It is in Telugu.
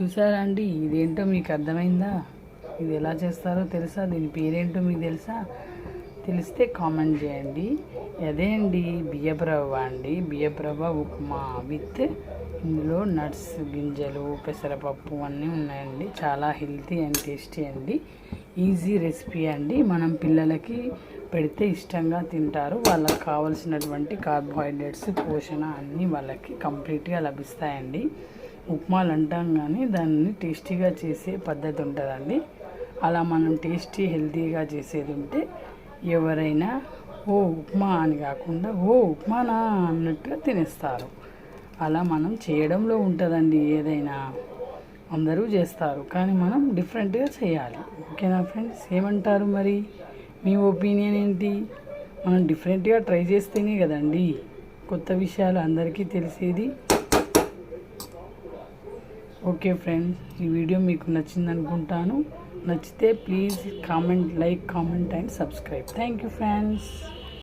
చూసారా అండి? ఇదేంటో మీకు అర్థమైందా? ఇది ఎలా చేస్తారో తెలుసా? దీని పేరేంటో మీకు తెలుసా? తెలిస్తే కామెంట్ చేయండి. అదే అండి బియ్యపు రవ్వ అండి. బియ్యపు రవ్వ ఉప్మా విత్ ఇందులో నట్స్ గింజలు పెసరపప్పు అన్నీ ఉన్నాయండి. చాలా హెల్తీ అండ్ టేస్టీ అండి. ఈజీ రెసిపీ అండి. మనం పిల్లలకి పెడితే ఇష్టంగా తింటారు. వాళ్ళకి కావాల్సినటువంటి కార్బోహైడ్రేట్స్ పోషణ అన్నీ వాళ్ళకి కంప్లీట్గా లభిస్తాయండి. ఉప్మాలు అంటాం కానీ దాన్ని టేస్టీగా చేసే పద్ధతి ఉంటుందండి. అలా మనం టేస్టీ హెల్తీగా చేసేది ఉంటే ఎవరైనా ఓ ఉప్మా అని కాకుండా ఓ ఉప్మానా అన్నట్టుగా తినేస్తారు. అలా మనం చేయడంలో ఉంటుందండి. ఏదైనా అందరూ చేస్తారు కానీ మనం డిఫరెంట్గా చేయాలి. ఓకేనా ఫ్రెండ్స్? ఏమంటారు మరి? మీ ఒపీనియన్ ఏంటి? మనం డిఫరెంట్గా ట్రై చేస్తేనే కదండి కొత్త విషయాలు అందరికీ తెలిసేది. ఓకే ఫ్రెండ్స్, ఈ వీడియో మీకు నచ్చింది అనుకుంటాను. నచ్చితే please comment, like, comment and subscribe. Thank you friends.